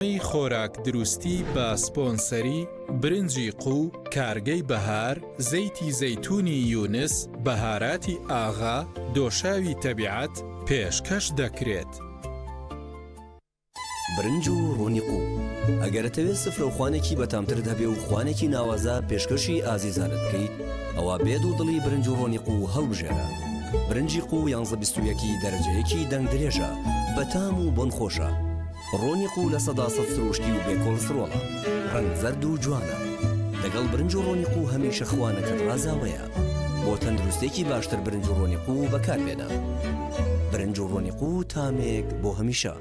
خۆراک دروستی بە سپۆنسەری برنجی قو، کارگەی بەهار، زەیتی زەیتونی یونس، بەهاراتی ئاغا، دۆشاوی تەبیعەت پێشکەش دەکرێت. برنج و ڕۆنی قو ئەگەرەتەوێت سفرە و خوانێکی بەتامتر هەبێ و خوانێکی ناوازە پێشکەشی ئازیزانت بکەیت، ئەوە بێد و دڵی برنج و ڕۆنی قو هەڵبژێرە. برنجی قو 11 دەرەجەیەکی دەنگ درێژە، بەتام و بۆن خۆشە. ڕۆنی قو لە 100% سروشتی و بێکۆلسترۆڵە، ڕەنگ زەرد و جوانە. لەگەڵ برنج و ڕۆنی قو هەمیشە خوانەکەت ڕازاوەیە. بۆ تەندروستێکی باشتر برنج و ڕۆنی قو بەکاربێنە. برنج و ڕۆنی قو تامێک بۆ هەمیشە.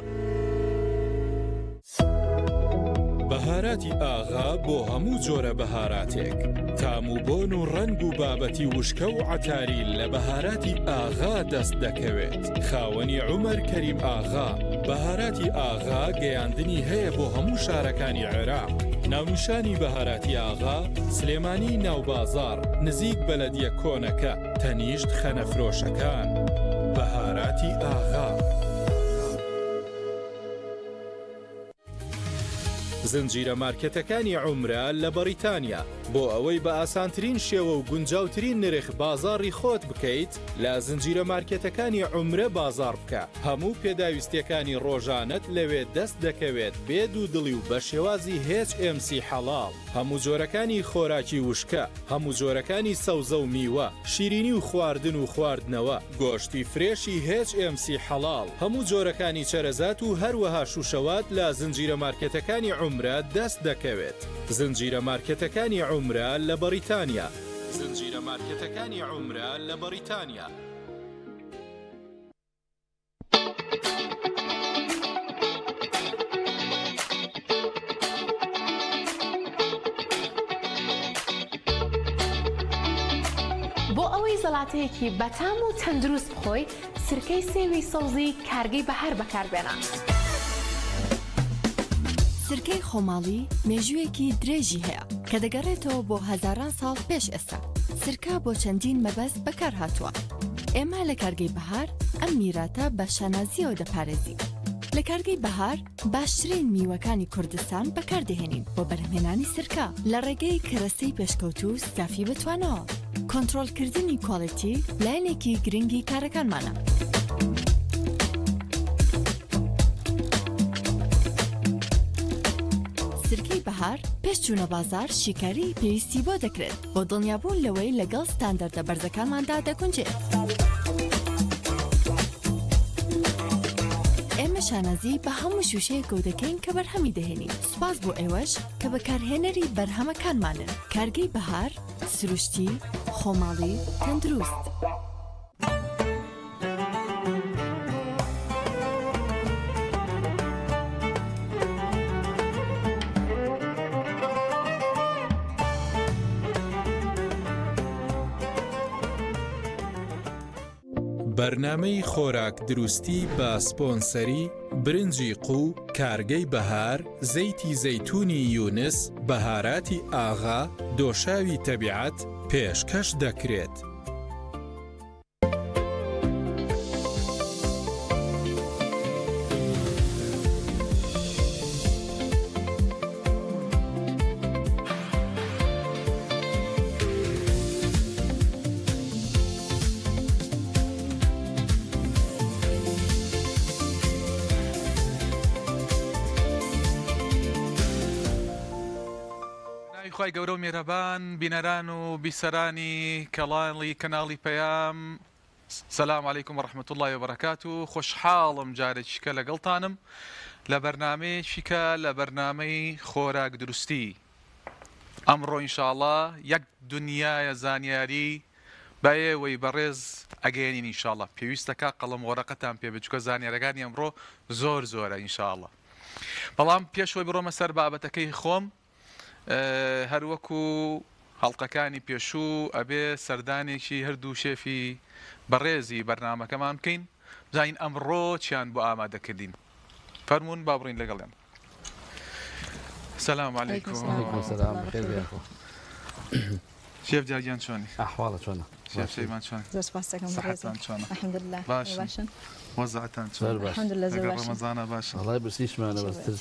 بەهاراتی ئاغا بۆ هەموو جۆرە بەهاراتێک، تام و بۆن و ڕەنگ و بابەتی وشکە و عەتاری لە بەهاراتی ئاغا دەست دەکەوێت. خاوەنی عومەر کەریم ئاغا. بەهاراتی ئاغا گەیاندنی هەیە بۆ هەموو شارەکانی عێراق. ناونیشانی بەهاراتی ئاغا سلێمانی ناوبازار نزیک بەلەدیە کۆنەکە، تەنیشت خەنەفرۆشەکان. بەهاراتی ئاغا. زنجیرە مارکێتەکانی عومرە لە بەریتانیا بۆ ئەوەی بە ئاسانترین شێوە و گونجاوترین نرخ بازاڕی خۆت بکەیت، لە زنجیرە مارکێتەکانی عومرە بازاڕ بکە. هەموو پێداویستیەکانی ڕۆژانت لەوێ دەست دەکەوێت بێد و دڵی و بە شێوازی HMC حەڵاڵ. هەموو جۆرەکانی خۆراکی وشکە، هەموو جۆرەکانی سەوزە و میوە، شیرینی و خواردن و خواردنەوە، گۆشتی فرێشی HMC حەڵاڵ، هەموو جۆرەکانی چەرەزات و هەروەها شوشەوات لە زنجیرە مارکێتەکانی عومرە دەست دەکەوێت. زنجیرە مارکێتەکانی عومرە لە بەریتانیا. زنجیرە مارکێتەکانی عومرە لە بەریتانیا. بۆ ئەوەی زەڵاتەیەکی بەتام و تەندروست بخۆی، سرکەی سێوی سەوزی کارگەی بەهار بەکاربێنە. سرکەی خۆماڵی مێژوویەکی درێژی هەیە کە دەگەڕێتەوە بۆ هەزاران ساڵ پێش ئێستا. سرکە بۆ چەندین مەبەست بەکار هاتووە. ئێمە لە کارگەی بەهار ئەم میراتە بە شانازیەوە دەپارێزی. لە کارگەی بەهار باشترین میوەکانی کوردستان بەکاردەهێنین بۆ بەرهێنانی سرکە لە ڕێگەی کەرەستەی پێشکەوت و سکافی بتوانەوە. کۆنتڕۆلکردنی کۆڵیتی لایەنێکی گرنگی کارەکانمانە. سرکەی بەهار پێش چوونە بازار شیکاری پێویستی بۆ دەکرێت بۆ دڵنیابوون لەوەی لەگەڵ ستاندەردە بەرزەکانماندا دەگونجێت. ئێمە شانازی بە هەموو شوشەیەک و دەکەین کە بەرهەمی دەهێنین. سوپاس بۆ ئێوەش کە بەکارهێنەری بەرهەمەکانمانن. کارگەی بەهار، سروشتی، خۆماڵی، تەندروست. بەرنامەی خۆراک دروستی بە سپۆنسەری برنجی قو، کارگەی بەهار، زەیتی زەیتونی یونس، بەهاراتی ئاغا، دۆشاوی تەبیعەت پێشکەش دەکرێت. خی گەورە و میێرەبان بینەران و بیسەرانی کەناڵی پەیام، سەلام عەلیکم و ڕەحمەت الله وبەرەکات و خۆشحاڵم جارێکیکە لەگەڵتانم لە بەرنامەیەکیکە لە بەرنامەی خۆراک دروستی. ئەمڕۆ ئینشاڵڵا یەک دنیایە زانیاری بەیەوەی بەڕێز ئەگەێنین ئینشاڵڵا. پێویستەکە قەڵەم وەرەقەتان پێ بچکە زانیارەکانی ئەمڕۆ زۆر زۆرە ئینشاڵڵا. بەڵام پێشەوەی بڕۆمە سەر بابەتەکەی خۆم، هەروەکو هەڵلقەکانی پێشوو ئەبێ سەردانێکی هەردوو شێفی بەڕێزی بەرنامەکەمان بکەین، بزانین ئەمڕۆ چیان بۆ ئامادەکردین. فەرموون با بڕین لەگەڵێن. سەلام عەلیکم. شێف جارگیان چۆنی ئەحواڵە چۆنە شێف شەیمان چۆنی زۆر سپاس دەکەم سەحەتتان چۆنە الحەمدولله باشن. باشن وەزعتان زۆر چۆن باش الحەمدولله زۆر لەگەڵ باشن ڕەمەزانە باشن وڵای برسیشمانە بەستر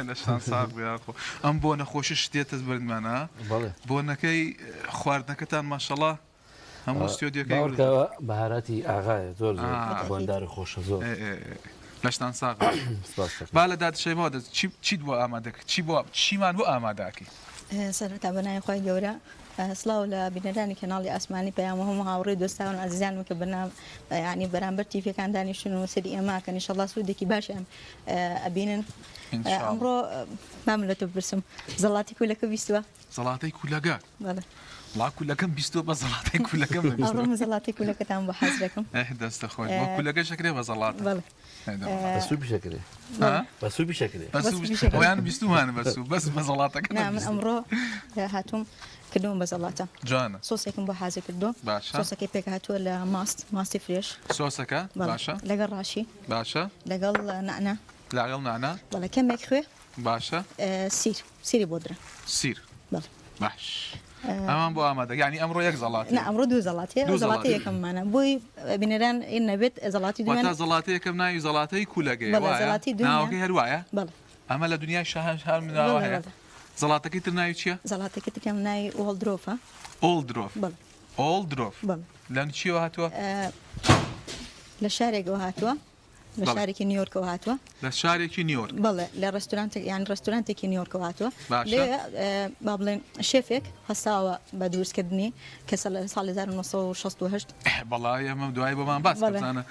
لەشتان ساغ بێخۆ ئەم بۆ نەخۆشی شتێتە بردمانە بەڵێ بۆنەکەی خواردنەکەتان ماشەڵڵا هەموو ستۆدیۆکەی باوکەوە بەهاراتی ئاغایە زۆر زۆر آه. بۆنداری خۆشە زۆر لەشتان ساغ سپاس دەکەم. با لە دادشەیمەوە چیت بۆ ئامادەکە چیمان بۆ ئاماداکی سەرەتا بەنای خۆی گەورە سڵاو لە بینەرانی کەناڵی ئاسمانی پەیام هەموو هاوڕێی دۆستان و ئازیزانم کە بەنام ینی بەرامبەر تیفەکان دانیشتن و سەری ئێماکەن ئینشەڵڵا سوودێکی باشیان ئەبینن ئەمڕۆ مام لە تۆ برسم زەڵاتی کولەکە بیستووە زەڵاتەی کولەکە بەڵێ وڵا کولەکەم بیستۆ بە زەڵاتەی کولەکەم ئەڕۆم زەڵاتی کولەکەتان بە حەز دەکەم دەستە خۆی بۆ کولەکە شەکرێ بە زەڵات بەڵێ بە سووبی شەکرێ بە سووبی شەکرێ ئەویان بیستومانە بەسو بەس بە زەڵاتەکە نا من ئەمڕۆ هاتووم کردوم بە زەڵاتە جوانە سۆسێکم بۆ حازی کردو باشە سۆسەکەی پێک هاتووە لە ماستی فرێش سۆسەکە باشە لەگەڵ ڕاشی باشە لەگەڵ نعنا لاگەڵ نانا بەڵێ کەمێک خوێ باشە سیری بۆدرە سیر بەڵێ باش ئەمان بۆ ئامادە یعنی ئەمڕۆ یەک زەڵات نه ئەمڕۆ دوو زەڵاتێ دوو زەڵاتی زەڵاتی. یەکەممانە بۆی بینەران ئین نەبێت زەڵاتی وەتا دوێن زەڵاتەیەکەم ناوی زەڵاتەی کولەگەی بەڵێ، زەڵاتی دنیا. ناوەکەی هەروایە بەڵێ ئەمە لە دنیای شاهان هەر مناوە بەڵێ، هەیە بەڵێ. زەڵاتەکەی تر ناوی چییە؟ زەڵاتێکی تکەم ناوی ئۆڵدرۆفە ئۆڵ درۆف بەڵێ ئۆڵ درۆف بەڵێ لەن چیەوە هاتووە؟ لە شارێکەوە هاتووە لە بەڵێ. شارێکی نیویۆرکەوە هاتووە لە شارێکی نیویۆرک بەڵێ لە ڕستورانتێک یان ڕستورانتێکی نیویۆرکەوە هاتووە باشە. لێ با بڵێن شێفێک هەستاوە بە دروستکردنی کە ساڵی 1968 بەڵای ئەمە دوای بۆمان باس بەڵێ. بزانە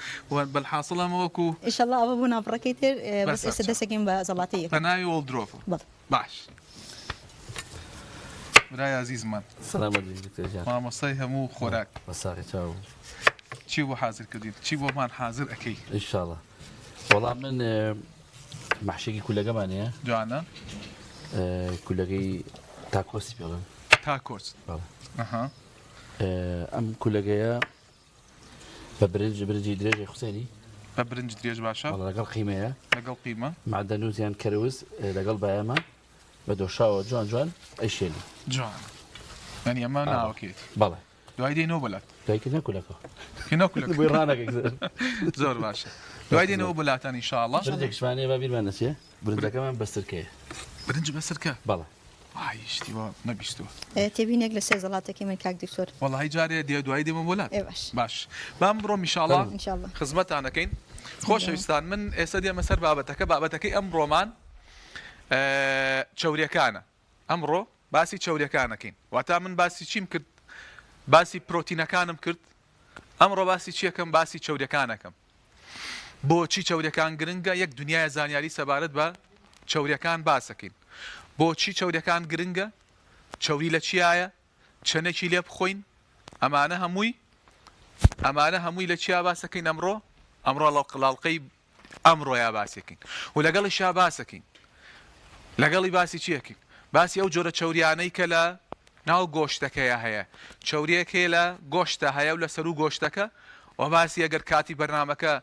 بەڵحاصڵ ئەمە وەکو ئیشەڵڵا ئەوە بوو ناپڕەکەی تر بەس ئێستا دەستێکین بە زەڵاتی بە یەکەم ناوی ئۆڵ درۆف بەڵێ باش برای عزیزمان سەلامەت دکتۆر مامۆستای هەموو خۆراک بەساقی چاو چی بۆ حازر کردین چی بۆمان حازر ئەەکەی ئینشاڵڵا وەڵام من مەحشێکی کولەکەمانەیە جوانە کولەکەی تاکۆسی پێڵم تاکۆس ئەم کولەکەیە بە برنجی درێژی حوسێنی بە برنج درێژ باشە لەگەڵ قیمەیە لەگەڵ قیمە معدەنووزیان کەروز لەگەڵ بایەمە بە دۆشاوە جوان جوان ئەیشێنی جوان ینی ئەمە ناوەکێت بەڵێ دوای دێنەوە بەلات دایکە نەکولەکە هێنەکولەکە بۆی ڕانەکەی زۆر باشە دوای دێنەوە بەلاتان ئینشاءڵڵا برنجێکشمانەیە با بیرمان نەچێ برنجەکەمان بەسترکەیە برنج بەسەرکە بەڵێ وایشتیوە نەبیستوە تێبینێک لە سێ زەڵاتێکی من کاک دکتۆر وەڵی جارێ دێ دوای دێمە بۆلات باش باش بام بڕۆم ئینشاءڵڵا ئینشاءڵڵا خزمەتانەکەین خۆشەویستان من ئێستا دێمە سەر بابەتەکەی ئەم ڕۆمان چەوریەکانە ئەمڕۆ باسی چەوریەکانەکەین واتا من باسی چیم کرد باسی پرۆتینەکانم کرد ئەمڕۆ باسی چیەکەم باسی چەوریەکانەکەم بۆچی چەوریەکان گرنگە یەک دنیای زانیاری سەبارەت بە چەوریەکان باسەکەین بۆچی چەوریەکان گرنگە چەوری لە چیایە چەنێکی لێ بخۆین ئەمانە هەمووی لە چیا باسەکەین ئەمڕۆ لەو قڵاڵقەی ئەمڕۆیا باسەکەین و لەگەڵیشا باسەکەین لەگەڵی باسی چیەکەین باسی ئەو جۆرە چەوریانەی کە لە ناو گۆشتەکەیە هەیە چەوریەکێ لە گۆشتە هەیە و لە سەر و گۆشتەکە و باسی ئەگەر کاتی بەرنامەکە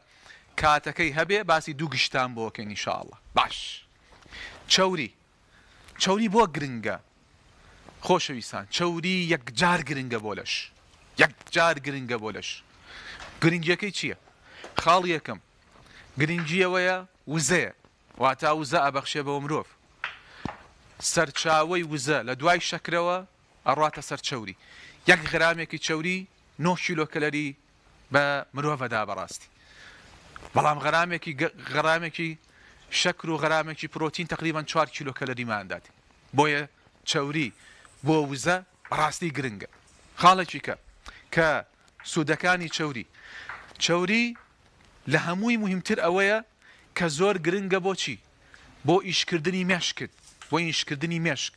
کاتەکەی هەبێ باسی دوو گشتان بۆکەین ئینشاءڵڵا باش چەوری بۆ گرنگە خۆشەویستان چەوری یەکجار گرنگە بۆ لەش گرنگیەکەی چییە خاڵ یەکەم گرنگیەوەیە وزەیە واتە وزە ئەبەخشێ بەوە مرۆڤ سەرچاوەی وزە لە دوای شەکرەوە ئەڕاتە سەر چەوری یەک غرامێکی چەوری 9 کیلۆکەلەری بە مرۆڤەدا بەڕاستی بەڵام غرامێکی شەکر و غرامێکی پرۆتین تقریبان 4 کیلۆکەلەریمانداتی بۆیە چەوری بۆ وزە بەڕاستی گرنگە خاڵێکی کە سوودەکانی چەوری لە هەمووی مهمتر ئەوەیە کە زۆر گرنگە بۆچی بۆ ئیشکردنی مێشک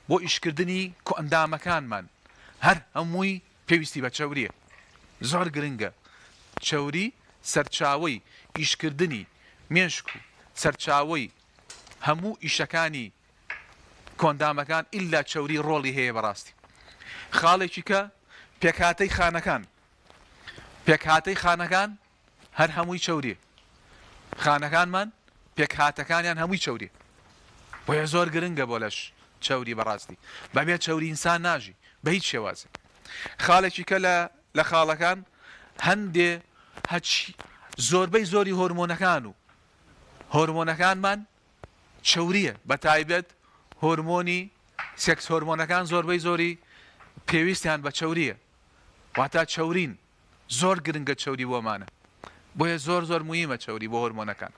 بۆ ئیشکردنی ئەندامەکانمان هەر هەمووی پێویستی بە چەوریە زۆر گرنگە چەوری سەرچاوەی ئیشکردنی مێشک و سەرچاوەی هەموو ئیشەکانی کۆندامەکان ئللا چەوری ڕۆڵی هەیە بەڕاستی خاڵێکی کە پێکهاتەی خانەکان هەر هەمووی چەوریە خانەکانمان پێکهاتەکانیان هەمووی چەوریە بۆیە زۆر گرنگە بۆ لەش چەوری بەڕاستی بەبێت چەوری ئینسان ناژی بە هیچ شێوازێ خاڵێکی کە لە خاڵەکان هەندێ زۆربەی زۆری هۆرمۆنەکان و هۆرمۆنەکانمان چوریە بە تایبەت هۆرمۆنی سێکس هۆرمۆنەکان زۆربەی زۆری پێویستیان بە چوریە واتە چورین زۆر گرنگە چوری بۆمانە بۆیە زۆر زۆر مهمە چوری بۆ هۆرمۆنەکان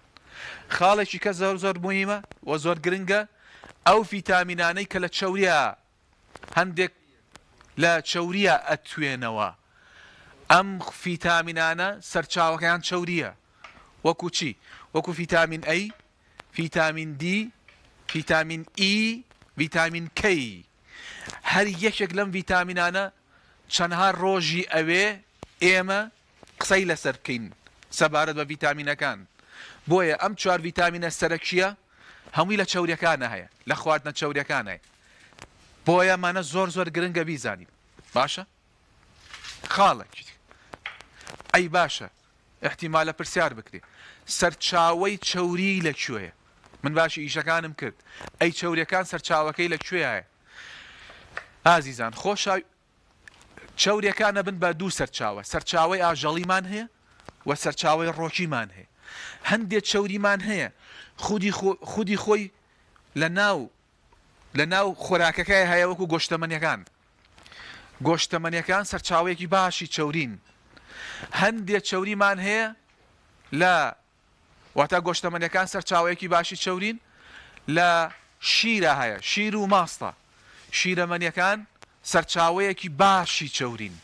خاڵێکی کە زۆر زۆر مهمە و زۆر گرنگە ئەو ڤیتامینانەی کە لە چوریە هەندێک لە چوریە ئەتوێنەوە ئەم ڤیتامینانە سەرچاوەکەیان چوریە وەکو چی وەکو ڤیتامین ئەی ڤیتامین دی ڤیتامین ئی ڤیتامین کەی هەر یەکێک لەم ڤیتامینانە چەندها ڕۆژی ئەوێ ئێمە قسەی لەسەر بکەین سەبارەت بە ڤیتامینەکان بۆیە ئەم چوار ڤیتامینە سەرەکیە هەمووی لە چوریەکانە هەیە لە خواردنە چوریەکان هەیە بۆیە مانە زۆر زۆر گرنگە بیزانین باشە خاڵێکی ئەی باشە احتیمالە پرسیار بکرێ سەرچاوەی چوری لەکوێیە من باشی ئیشەکانم کرد ئەی چوریەکان سەرچاوەکەی لەکوێیە ئازیزان خۆشە چوریەکانە بن بە دوو سەرچاوە سەرچاوەی ئاژەڵیمان هەیە و سەرچاوەی ڕۆکیمان هەیە هەندێک چوریمان هەیە خودی خۆی لە ناو خۆراکەکەی هەیە وەکو گۆشتەمەنیەکان سەرچاوەیەکی باشی چورین هەندێک چوریمان هەیە لە واتە گۆشتەمەنیەکان سەرچاوەیەکی باشی چورین لە شیرە هەیە شیر و ماستە شیرەمەنیەکان سەرچاوەیەکی باشی چورین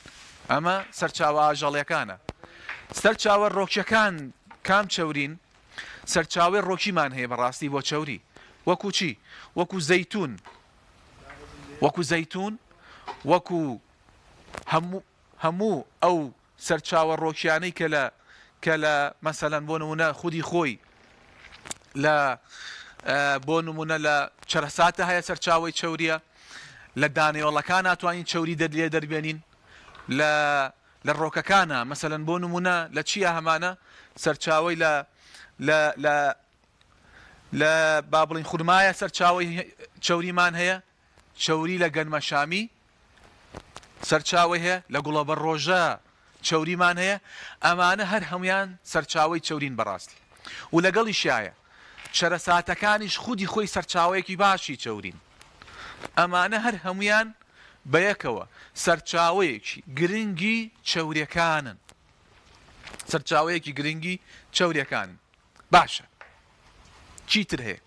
ئەمە سەرچاوە ئاژەڵیەکانە سەرچاوە ڕۆکیەکان کام چورین سەرچاوەی ڕۆکیمان هەیە بەڕاستی بۆ چوری وەکو چی وەکو زەیتون وەکو هەموو ئەو سەرچاوە ڕۆکیانەی کە لە مەسەلەن بۆ نمونە خودی خۆی بۆ نمونە لە چەرەساتە هەیە سەرچاوەی چوریە لە دانەوەڵەکان ناتوانین چوری لێ دەربێنین لە ڕۆکەکانە مەسەلەن بۆ نمونە لە چیە هەمانە سەرچاوەی لە با بڵین خورمایە سەرچاوەی چوریمان هەیە چوری لە گەنمە شامی سەرچاوی هەیە لە گوڵەبە ڕۆژە چوریمان هەیە ئەمانە هەر هەمویان سەرچاوی چورین بەڕاستی و لەگەڵی شایە چەرەساتەکانیش خودی خۆی سەرچاوەیەکی باشی چورین ئەمانە هەر هەمویان بەیەکەوە سەرچاوەیەکی گرنگی چوریەکانن سەرچاوەیەکی گرنگی چوریەکانن باشە چیتر هەیە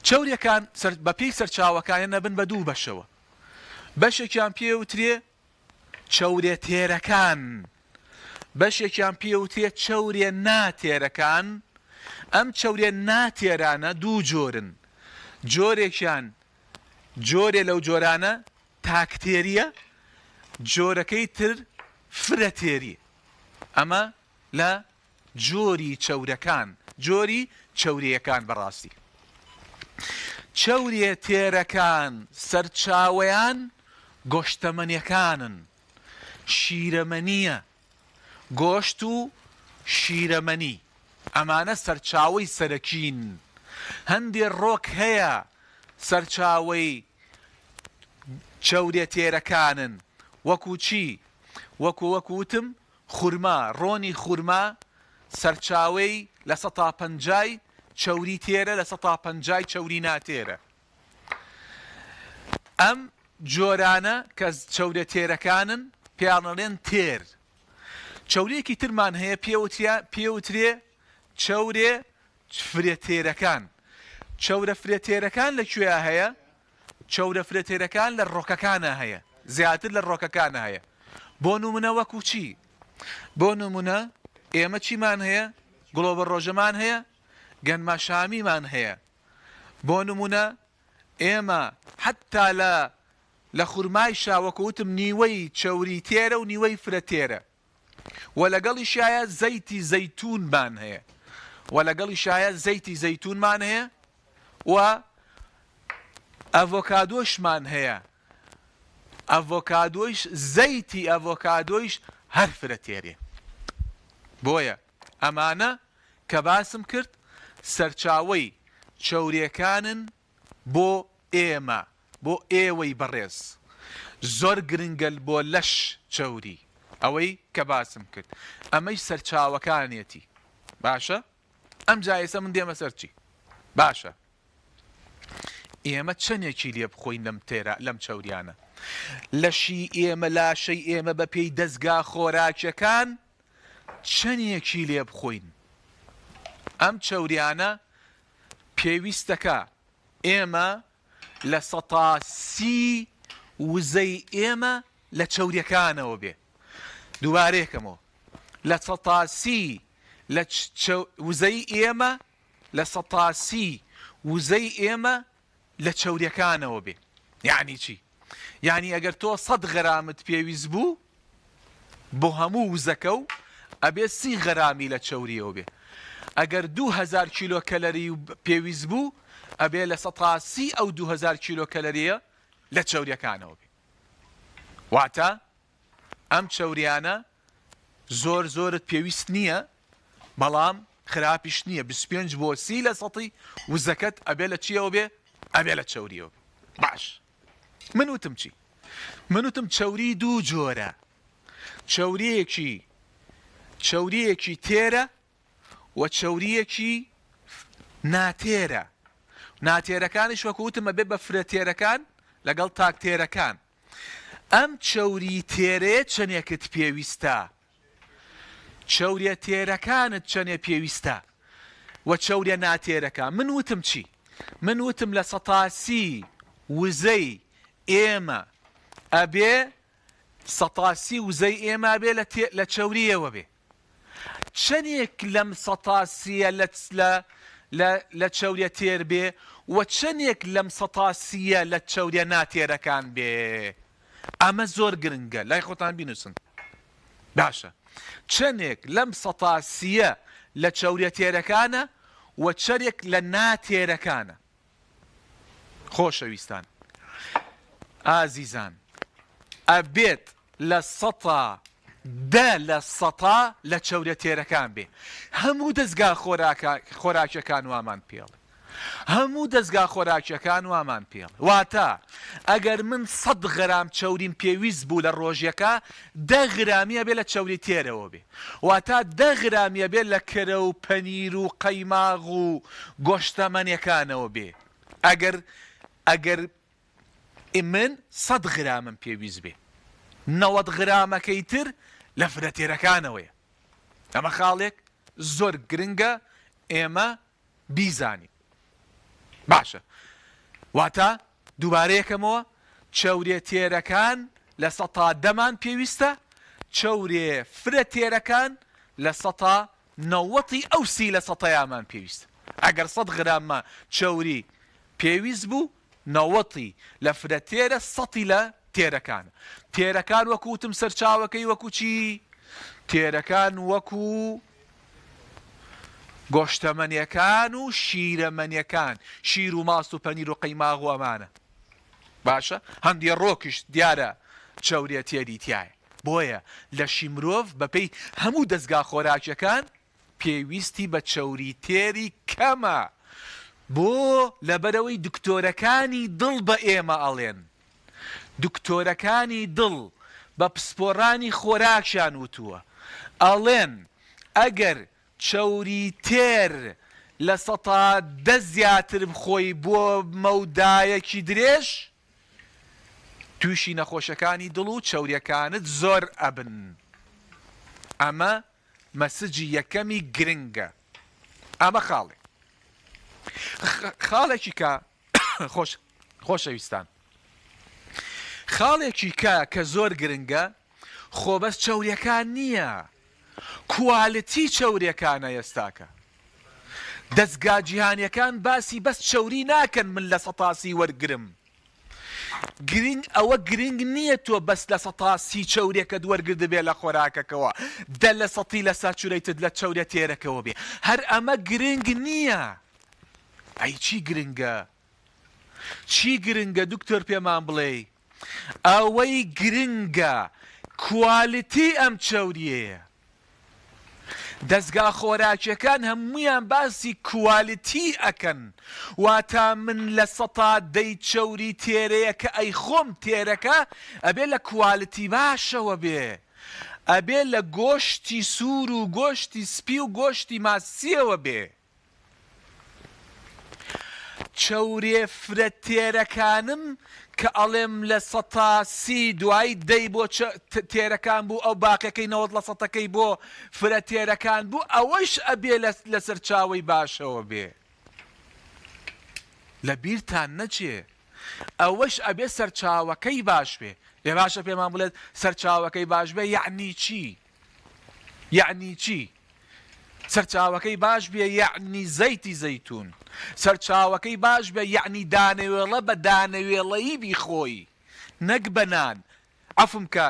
چوریەکان بە پێی سەرچاوەکانیان نەبن بە دوو بەشەوە بەشێکیان پێوترێ چورێ تێرەکان بەشێکیان پێوترێ چورێ ناتێرەکان ئەم چورێ ناتێرانە دوو جۆرن جۆرێکیان جۆرێ لەو جۆرانە تاکتێریە جۆرەکەی تر فرەتێری ئەمە لە جۆری چورەکان جۆری چوریەکان بەڕاستی چورێ تێرەکان سەرچاوەیان گۆشتەمەنیەکانن شیرەمەنیە گۆشت و شیرەمەنی ئەمانە سەرچاوەی سەرەکین هەندێک ڕۆک هەیە سەرچاوەی چورێ تێرەکانن وەکو چی وەکووتم خورما ڕۆنی خورما سەرچاوەی لە 150 چوری تێرە لە 150 چوری ناتێرە ئەم جۆرانە کە چورە تێرەکانن پیانەڵێن تێر چورێکی ترمان هەیە پێوترێ چورێ فرێتێرەکان چورە فرێتێرەکان لەکوێ هەیە چورە فرێتێرەکان لە ڕۆکەکانە هەیە زیاتر لە ڕۆکەکانە هەیە بۆ نمونە وەکو چی بۆ نمونە ئێمە چیمان هەیە گڵۆبە ڕۆژەمان هەیە گەنمە شامیمان هەیە بۆ نمونە ئێمە حتا لە خورمای شاوەکەوتم نیوەی چوری تێرە و نیوەی فرە تێرە و لەگەڵی شایە زەیتی زەیتونمان هەیە و لەگەڵی شایە زەیتی زەیتونمان هەیە و ئەڤۆکادۆشمان هەیە ئەڤۆکادۆیش زەیتی ئەڤۆکادۆیش هەر فرە تێرێ بۆیە ئەمانە کە باسم کرد سەرچاوەی چوریەکانن بۆ ئێمە بۆ ئێوەی بەڕێز زۆر گرنگە بۆ لەش چەوری ئەوەی کە باسم کرد ئەمەی سەرچاوەکانێتی باشە ئەم جایسە من دێمە سەرچی باشە ئێمە چەندێکی لێ بخۆین لەم چەوریانە لەشی ئێمە لاشەی ئێمە بە پێی دەستگا خۆراکیەکان چەندێکی لێ بخۆین ئەم چەوریانە پێویستەکە ئێمە لە 130 وزەی ئێمە لە چەوریەکانەوە بێ دووارێکەمەوە لە 130 لە وزەی ئێمە لە 130 وزەی ئێمە لە چەوریەکانەوە بێ یعنی چی؟ یعنی ئەگەر تۆ 100 غرامت پێویست بوو بۆ هەموو وزەکە و ئەبێ 30 غرامی لە چەوریەوە بێ ئەگەر 2000 کیلۆ کەلەری پێویست بوو ئەبێ لە 130 ئەو 2000 کیلۆ کەلەریە لە چەوریەکانەوە بێ واتە ئەم چەوریانە زۆرت پێویست نییە بەڵام خراپیش نییە 25 بۆ 30 لە سەتی وزەکەت ئەبێ لە چیەوە بێ ئەبێ لە چەوریەوە باش من وتم چی؟ من وتم چەوری دوو جۆرە چەوریەکی تێرە و چەوریەکی ناتێرە ناتێرەکانیش وەکو وتم ئەبێ بە فرەتێرەکان لەگەڵ تاکتێرەکان ئەم چەوری تێرەیە چەندێکت پێویستە چەوریە تێرەکانت چەندێ پێویستە و چەوریە ناتێرەکان من وتم چی؟ من وتم لە 130 وزەی ئێمە ئەبێ 130 وزەی ئێمە ئەبێ لە چەوریەوە بێ چەندێک لەم 130 لە چەوریە تێر بێ و چەندێک لەم 130 لە چەوریە ناتێرەکان بێ ئەمە زۆر گرنگە لای خۆتان بینوسن باشە چەندێک لەم 130 لە چەوریە تێرەکانە و چەندێک لە ناتێرەکانە خۆشەویستان ئازیزان ئەبێت لە 110 لە 100 لە چەوریە تێرەکان بێ هەموو دەستگا خۆراکیەکان وامان پێڵێ هەموو دەستگا خۆراکیەکان وامان پێڵێ واتە ئەگەر من 100 غرام چەوریم پێویست بوو لە ڕۆژیەکە 10 غرامیە بێ لە چەوری تێرەوە بێ واتە 10 غرامیە بێ لە کەرە و پەنیر و قەیماغ و گۆشتەمەنیەکانەوە بێ ئەگەر من 100 غرامم پێویست بێ 90 غرامەکەی تر لە فرەتێرەکانەوەیە ئەمە خاڵێک زۆر گرنگە ئێمە بیزانین باشە واتە دووبارەیەکەمەوە چەورێ تێرەکان لە 110مان پێویستە چەورێ فرەتێرەکان لە 190 ئەو 30 لە 100یامان پێویستە ئەگەر 100 غراممە چەوری پێویست بوو 90 لە فرەتێرە 100 لە تێرەکان تێرەکان وەکو وتم سەرچاوەکەی وەکو چی؟ تێرەکان وەکو گۆشتەمەنیەکان و شیرەمەنیەکان شیر و ماست و پەنیر و قەیماغ و ئەمانە باشە هەندی ڕۆکیش دیارە چەوریە تێری تایە بۆیە لەشی مرۆڤ بەپێی هەموو دەستگا خۆراکیەکان پێویستی بە چەوری تێری کەمە بۆ لەبەرەوەی دکتۆرەکانی دڵ بە ئێمە ئەڵێن دکتۆرەکانی دڵ بە پسپۆڕانی خۆراکیان وتووە ئەڵێن ئەگەر چەوری تێر لە 110 زیاتر بخۆی بۆ مەودایەکی درێژ تووشی نەخۆشەکانی دڵ و چەوریەکانت زۆر ئەبن ئەمە مەسجی یەکەمی گرنگە ئەمە خاڵێکی کە خۆشەویستان خاڵێکی کە زۆر گرنگە خۆبەست چەوریەکان نییە کوالیتی چەوریەکانە ئێستاکە دەستگا جیهانیەکان باسی بەس چەوری ناکەن من لە 130 وەرگرم گرنگ ئەوە گرنگ نییە تۆ بەس لە 130 چەورێکە دووەرگرد بێ لە خۆراکەکەوە دە لە 100 لە ساچورەیتت لە چەورە تێرەکەەوە بێ هەر ئەمە گرنگ نییە ئەی چی گرنگە دکتۆر پێمان بڵێ ئەوەی گرنگە کوالیتی ئەم چەوریەیە دەستگا خۆراکیەکان هەمویان باسی کوالیتی ئەکەن واتە من لە سەتا دەی چەوری تێرەیە کە ئەی خۆم تێرەکە ئەبێ لە کوالیتی باشەوە بێ ئەبێ لە گۆشتی سوور و گۆشتی سپی و گۆشتی ماسیەوە بێ چەورێ فرەتێرەکانم کە ئەڵێم لە سەتا سی دوای دەی بۆ تێرەکان بوو ئەو باقیەکەی 90% بۆ فرەتێرەکان بوو ئەوەش ئەبێ لە سەرچاوی باشەوە بێ لە بیرتان نەچێ ئەوەش ئەبێ سەرچاوەکەی باش بێ لێ باشە پێمان بڵێت سەرچاوەکەی باش بێ یعنی چی یعنی چی سەرچاوەکەی باش بێ یعنی زەیتی زەیتون سەرچاوەکەی باش بێ یعنی دانەوێڵە بە دانەوێڵەیی بیخۆی نەک بەنان عەفوم کە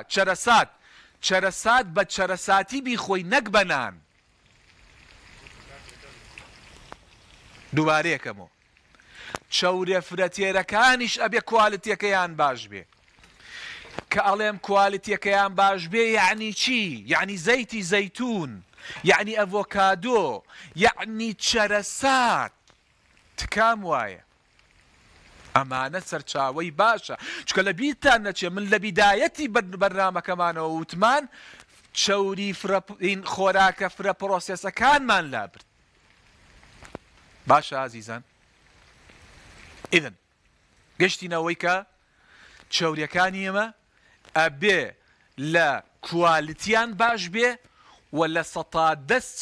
چەرەسات بە چەرەساتی بیخۆی نەک بەنان دووبارەیەکەمەوە چەورێ فرەتێرەکانیش ئەبێ کوالیتیەکەیان باش بێ کە ئەڵێم کوالیتیەکەیان باش بێ یعنی چی یعنی زەیتی زەیتون یعنی ئەڤۆکادۆ یعنی چەرەسات تکام وایە ئەمانە سەرچاوەی باشە چکە لە بیرتان نەچێ من لە بیدایەتی بەرنامەکەمانەوە وتمان چەوری خۆراکە فرە پرۆسێسەکانمان لابرد باشە ئازیزان ئیدن گەشتینەوەی کە چەوریەکانی ئێمە ئەبێ لە کوالیتیان باش بێ و لە سەتا دەست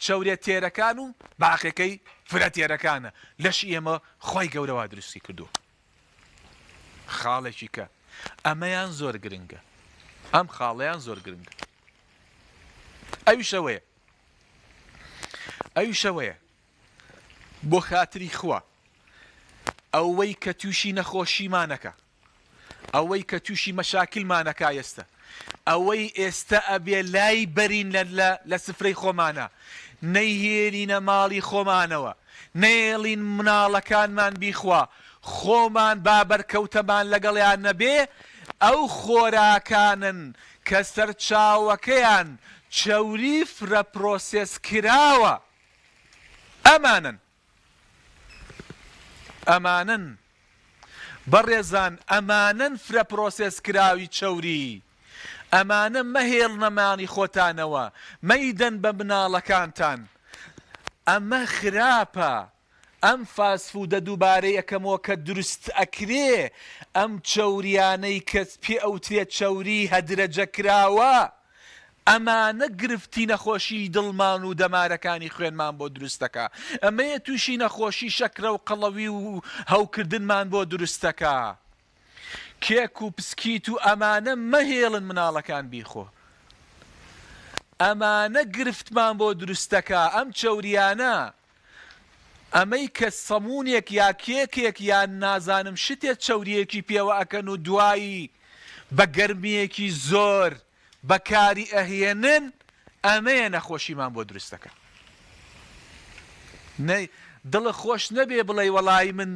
چەورێ تێرەکان و باقیەکەی فرە تێرەکانە لەشی ئێمە خۆی گەورەوە دروستی کردو خاڵێکی کە ئەمەیان زۆر گرنگە ئەم خاڵەیان زۆر گرنگە ئەویشەوەیە بۆ خاتری خوا ئەوەی کە تووشی نەخۆشیمانەکە ئەوەی کە تووشی مەشاکلمانەکە ئێستا ئەوەی ئێستا ئەبێ لای بەرین لە سفرەی خۆمانە نەیهێنینە ماڵی خۆمانەوە نێڵین مناڵەکانمان بیخوا خۆمان بابەرکەوتەمان لەگەڵیان نەبێ ئەو خۆراکانن کە سەرچاوەکەیان چەوری فرە پرۆسێس کراوە ئەمانن بەڕێزان ئەمانن فرە پرۆسێس کراوی چەوری ئەمانە مەهێڵ نەمانی خۆتانەوە مەیدەن بە مناڵەکانتان ئەمە خراپە ئەم فاسفودە دووبارەی یەکەمەوە کە دروست ئەکرێ ئەم چەوریانەی کەس پێ ئەوترێت چەوری هەدرەجە کراوە ئەمانە گرفتی نەخۆشی دڵمان و دەمارەکانی خوێنمان بۆ دروستەکە ئەمەیە تووشی نەخۆشی شەکرە و قەڵەوی و هەوکردنمان بۆ دروستەکە کێک و پسکیت و ئەمانە مەهێڵن مناڵەکان بیخۆ ئەمانە گرفتمان بۆ دروستەکە ئەم چەوریانە ئەمەی کە سەمونێک یا کێکێک یان نازانم شتێک چەوریەکی پێوە ئەکەن و دوایی بە گەرمیەکی زۆر بەکاری ئەهێنن ئەمەیە نەخۆشیمان بۆ دروستەکە دڵە خۆش نەبێ بڵێ وەڵای من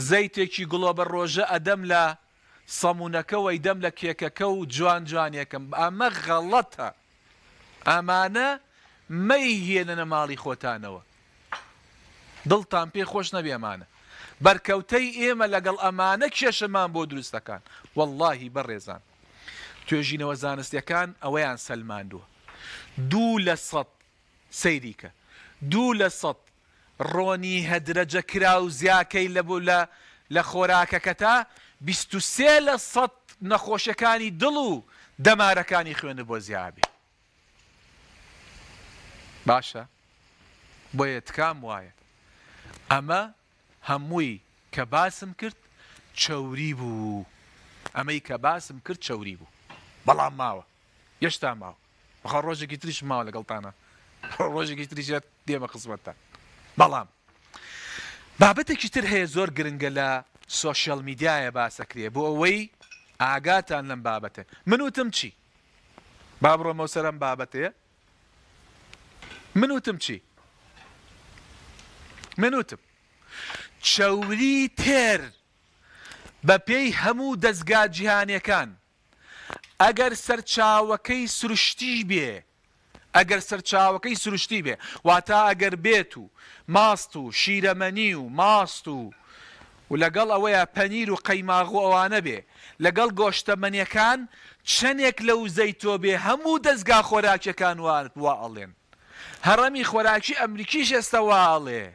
زەیتێکی گڵۆبە ڕۆژە ئەدەم لە سەمونەکە دەم لە کێکەکە و جوان جوانیەکەم ئەمە غەڵەتە ئەمانە مەیهێننە ماڵی خۆتانەوە دڵتان پێ خۆش نەبێ ئەمانە بەرکەوتەی ئێمە لەگەڵ ئەمانە کێشەمان بۆ دروستەکان وەڵڵاهی بەڕێزان توێژینەوە زانستیەکان ئەوەیان سەلماندووە 2% سەیریکە 2% ڕۆنی هەدرەجە کرا و زیاکەی لە خۆراکەکەتا 23% نەخۆشیەکانی دڵ و دەمارەکانی خوێنە بۆ زیابێ باشە بۆیە تکام وایە ئەمە هەمووی کە باسم کرد چەوری بوو ئەمەی کە باسم کرد چەوری بوو بەڵام ماوە یەشتا ماوە بەخوا ڕۆژێکی تریش ماوە لەگەڵتانە ڕۆژێکی تریشێت دێمە قسمەتتان بەڵام بابەتێکی تر هەیە زۆر گرنگە لە سۆشیال میدیایە باسەکرێ بۆ ئەوەی ئاگاتان لەم بابەتە منوتم چی با بڕۆمەوە سەرم بابەتەیە منوتم چی منوتم چەوری تێر بە پێی هەموو دەستگا جیهانیەکان ئەگەر سەرچاوەکەی سروشتی بێ ئەگەر سەرچاوەکەی سروشتی بێ واتە ئەگەر بێت و ماست و شیرەمەنی و ماست و لەگەڵ ئەوەیە پەنیر و قەیماغ و ئەوانە بێ لەگەڵ گۆشتەمەنیەکان چەندێک لەو زەیتۆ بێ هەموو دەستگا خۆراکیەکان وا ئەڵێن هەڕەمی خۆراکی ئەمریکیش ئێستا واڵێ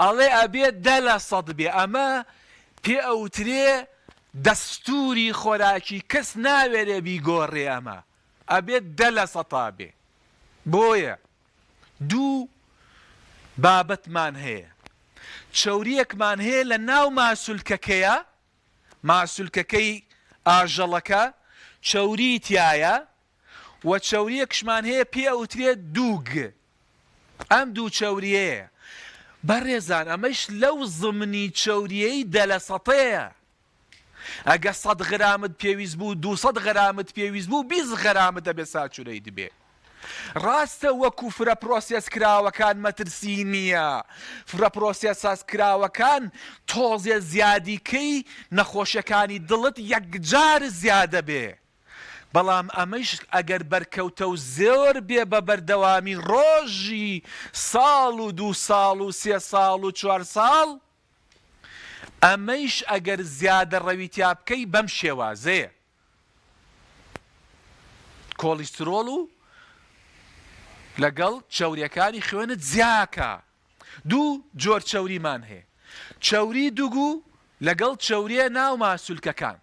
ئەڵێ ئەبێت 10% بێ ئەمە پێ ئەوترێ دەستوری خۆراکی کەس ناوێرێ بیگۆڕێ ئەمە ئەبێت 10% بێ بۆیە دوو بابەتمان هەیە چەوریەکمان هەیە لە ناو ماسولکەکەیە ماسولکەکەی ئاژەڵەکە چەوری تایە و چەوریەکشمان هەیە پێ ئەوترێت دووگ ئەم دوو چەوریەیە بەڕێزان ئەمەش لەو زمنی چەوریەی 10%ەیە ئەگە 100 غرامت پێویست بوو 200 غرامت پێویست بوو 20 غرامت دەبێت ساچورەی دەبێ ڕاستە وەکو فرە پرۆسیس کراوەکان مەترسی نییە فرە پرۆسیس کراوەکان تۆزێ زیادیکەی نەخۆشیەکانی دڵت یەکجار زیادە بێ بەڵام ئەمەش ئەگەر بەرکەوتە و زۆر بێ بە بەردەوامی ڕۆژی ساڵ و 2 ساڵ و 3 ساڵ و 4 ساڵ ئەمەش ئەگەر زیادە ڕەویتیا بکەی بەم شێوازەیە کۆلیسترۆڵ و لەگەڵ چەوریەکانی خوێنت زیاکە دوو جۆر چەوریمان هەیە چەوری دووگو لەگەڵ چەوریە ناو ماسولکەکان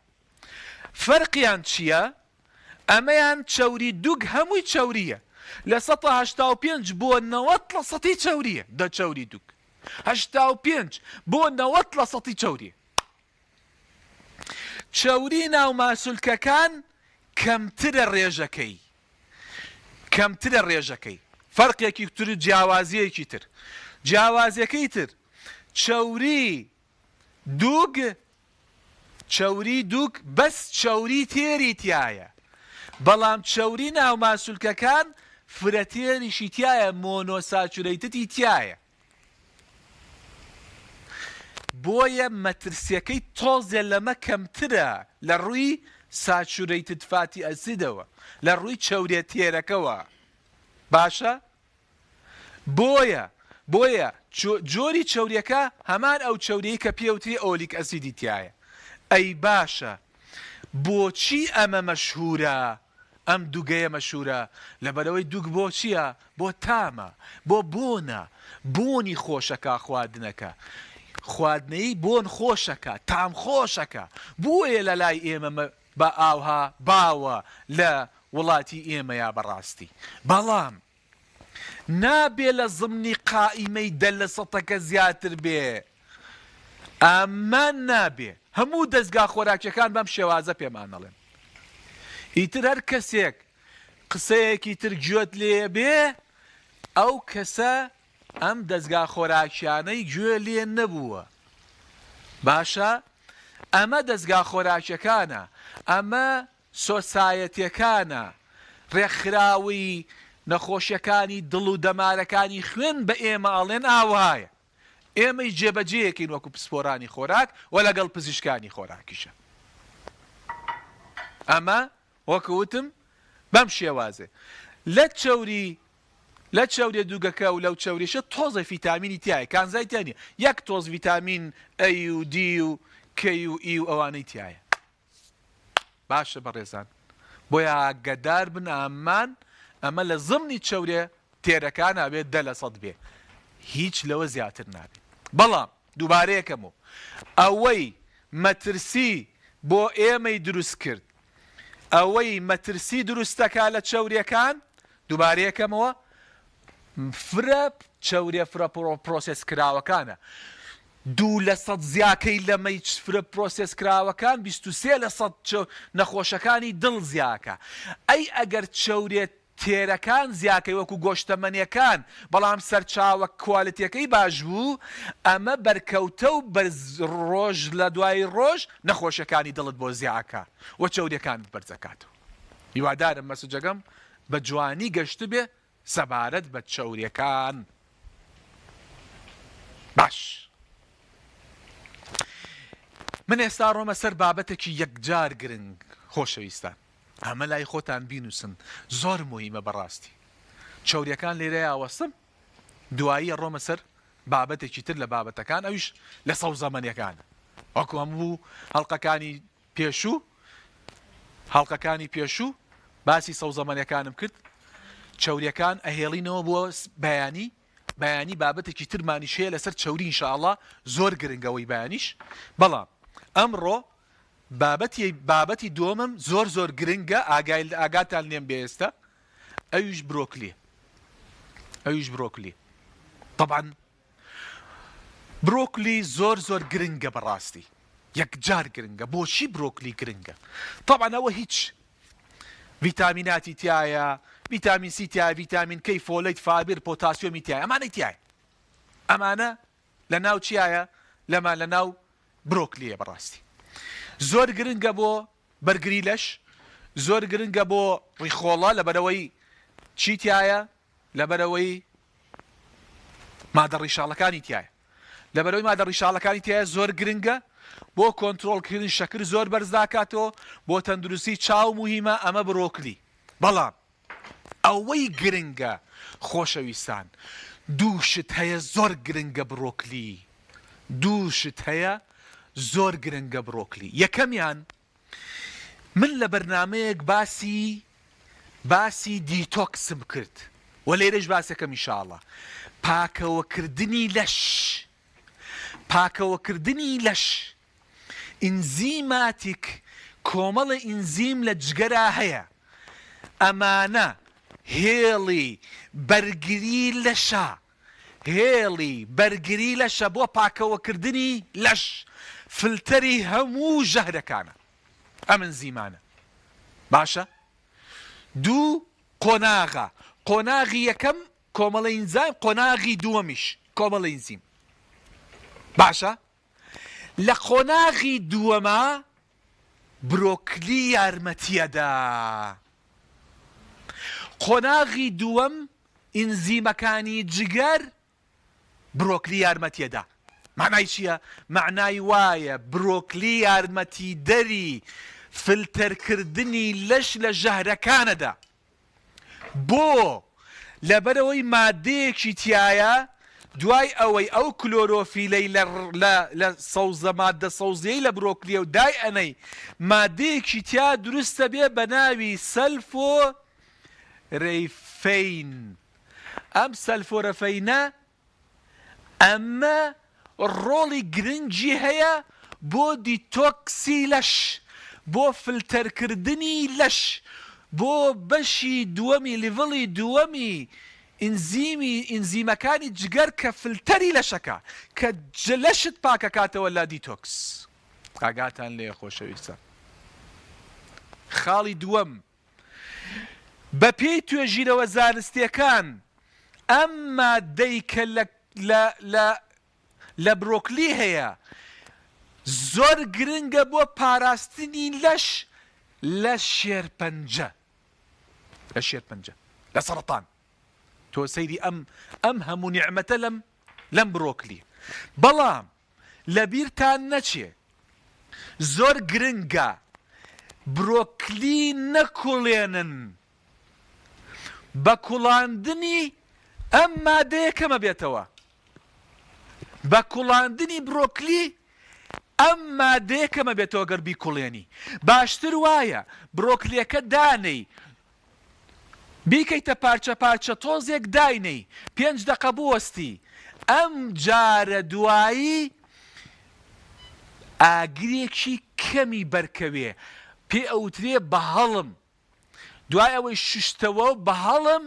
فەرقیان چییە؟ ئەمەیان چەوری دووگ هەمووی چەوریە لە 185 بۆ 90% چەوریە دە چەوری دووگ 85 بۆ 90% چەوریە چەوری ناو ماسولکەکان کەمترە ڕێژەکەی کەمترە ڕێژەکەی فەرقێکی تر جیاوازیەکی تر جیاوازیەکەی تر چەوری دووگ بەس چەوری تێری تایە بەڵام چەوری ناو ماسولکەکان فرەتێریشی تایە مۆنۆساچورەیتتی تایە بۆیە مەترسیەکەی تۆزێ لەمە کەمترە لە ڕووی ساچورەیتت فاتی ئەسیدەوە لە ڕووی چەورێت تێرەکەوە باشە بۆیە جۆری چەوریەکە هەمان ئەو چەوریەی کە پێوتری ئۆلیک ئەسیدی تایە ئەی باشە بۆچی ئەمە مەشهورە ئەم دووگەیە مەشهورە لەبەرەوەی دووگ بۆ چییە بۆ تامە بۆ بۆنە بۆنی خۆشەکە خواردنەکە خواردنەی بۆن خۆشەکە تام خۆشەکە بۆیە لە لای ئێمە بە ئاوها باوە لە وڵاتی ئێمەیە بەڕاستی بەڵام نابێ لە زمنی قائیمەی 10%ەکە زیاتر بێ ئەمە نابێ هەموو دەستگا خۆراکیەکان بەم شێوازە پێمان دەڵێن ئیتر هەر کەسێک قسەیەکی تر گوێت لێ بێ ئەو کەسە ئەم دەستگا خۆراکیانەی گوێ لێ نەبووە باشە ئەمە دەستگا خۆراکیەکانە ئەمە سۆسایەتیەکانە ڕێکخراوی نەخۆشیەکانی دڵ و دەمارەکانی خوێن بە ئێمە ئەڵێن ئاوایە ئێمەی جێبەجێیەکەین وەکو پسپۆرانی خۆراک و لەگەڵ پزیشکانی خۆراکیشە ئەمە وەکوتم بەم شێوازێ لە چەورێ دووگەکە و لەو چەوریشە تۆزە ڤیتامینی تایە کانزایتیانە یەک تۆز ڤیتامین ئەی و دی و کەی و ئی و ئەوانەی تایە باشە بەڕێزان بۆیە ئاگادار بن ئەمە لە زمنی چەورێ تێرەکان ئابێت 10% بێ هیچ لەوە زیاتر نابێت بەڵام دووبارەیەکەمەوە ئەوەی مەترسی بۆ ئێمەی دروست کرد ئەوەی مەترسی دروستەکە لە چەوریەکان دووبارەیەکەمەوە چەورێ فرە پرۆسس کراوەکانە 2% زیاکەی لەمەی فرە پرۆسس کراوەکان 23% نەخۆشەکانی دڵ زیاکە ئەی ئەگەر چەورێت تێرەکان زیاکەی وەکو گۆشتەمەنیەکان بەڵام سەرچاوە کوالیتیەکەی باش بوو ئەمە بەرکەوتە و ڕۆژ لە دوای ڕۆژ نەخۆشیەکانی دڵت بۆ زیاکە وە چەوریەکان بەرزەکاتەوە هیوادارم مەسەجەکەم بە جوانی گەشت بێ سەبارەت بە چەوریەکان باش من ئێستا ڕۆمە سەر بابەتێکی یەکجار گرنگ خۆشەویستان ئەمە لای خۆتان بینوسن زۆر مهمە بەڕاستی چاوریەکان لێرە ئاوەستم دوایی ڕۆمە سەر بابەتێکی تر لە بابەتەکان ئەویش لە سەو زەمەنیەکانە وەکو هەموو هەڵلقەکانی پێشوو باسی سەو زەمەنیەکانم کرد چاوریەکان ئەهێڵینەوە بۆ بەیانی بابەتێکی ترمانیش هەیە لەسەر چاوری ئینشاءڵڵا زۆر گرنگەوەی بەیانیش بەڵام ئەمڕۆ بابەتی دووەمم زۆر گرنگە ئاگاتان لێم بێ ئێستا ئەویش برۆکلی طبعا برۆکلی زۆر گرنگە بەڕاستی یەکجار گرنگە بۆچی برۆکلی گرنگە طبعا ئەوە هیچ ڤیتامیناتی تایە ڤیتامین سی تایە ڤیتامین کەی فۆلەیت فابر پۆتاسیۆمی تایە ئەمانەی تایە ئەمانە لە ناو چیایە لەمان لە ناو برۆکلیە بەڕاستی زۆر گرنگە بۆ بەرگری لەش زۆر گرنگە بۆ ڕیخۆڵە لەبەرەوەی چی تایە لەبەرەوەی مادە ڕیشاڵەکانی تایە لەبەرەوەی مادە ڕیشاڵەکانی تایە زۆر گرنگە بۆ کۆنتڕۆڵکردن شەکر زۆر بەرزداکاتەوە بۆ تەندروستی چاو موهیمە ئەمە برۆکلی بەڵام ئەوەی گرنگە خۆشەویستان دووشت هەیە زۆر گرنگە برۆکلی دووشت هەیە زۆر گرنگە برۆکلی یەکەمیان من لە بەرنامەیەک باسی دیتۆکسم کرد و لێرەش باسەکەم ئینشاءڵڵا پاکەوەکردنی لەش ئینزیماتیک کۆمەڵە ئینزیم لە جگەرا هەیە ئەمانە هێڵی بەرگری لەشە بۆ پاکەوەکردنی لەش فلتەری هەموو ژەهرەکانە ئەم ئینزیمانە باشە دوو قۆناغی یەکەم کۆمەڵە ئینزیم قۆناغی دووەمیش کۆمەڵە ئینزیم باشە لە قۆناغی دووەمە برۆکلی یارمەتیەدا قۆناغی دووەم ئینزیمەکانی جگەر برۆکلی یارمەتیەدا معنای چییە؟ معنای وایە برۆکلی یارمەتی دەری فلتەرکردنی لەش لە ژەهرەکانەدا بۆ لەبەرەوەی مادەیەکی تایە دوای ئەوەی ئەو کلۆرۆفیلەی لە مادە سەوزەیەی لە برۆکلیە و دای ئەنەی مادەیەکی تیا دروستە بێ بە ناوی سەلفۆرەفەین ئەم سەلفۆرەفەینە ئەمە ڕۆڵی گرنگی هەیە بۆ دیتۆکسی لەش بۆ فلتەرکردنی لەش بۆ بەشی دووەمی لیڤڵی دووەمی ئینزیمەکانی جگەر کە فلتەری لەشەکە کە لەشت پاکەکاتەوە لا دیتۆکس ئاگاتان لێ خۆشەویستە خاڵی دووەم بە پێی توێژینەوە زانستیەکان ئەم مادەی کە لە برۆکلی هەیە زۆر گرنگە بۆ پاراستنی لەش لە شێرپەنجە لە سەرەتان تۆ سەیری ئەم هەموو نیعمەتە لەم برۆکلی بەڵام لەبیرتان نەچێ زۆر گرنگە برۆکلی نەکوڵێنن بە کوڵاندنی ئەم مادەیە کەمە بێتەوە بە کوڵاندنی برۆکلی ئەم مادەیە کەمە بێتەوە گەر بیکوڵێنی باشتر وایە برۆکلیەکە دانەی بیکەیتە پارچە تۆزێک داینەی 5 دقە بوەستی ئەم جارە دوایی ئاگرێکی کەمی بەرکەوێ پێ ئەوترێ بە هەڵم دوای ئەوەی ششتەوە بە هەڵم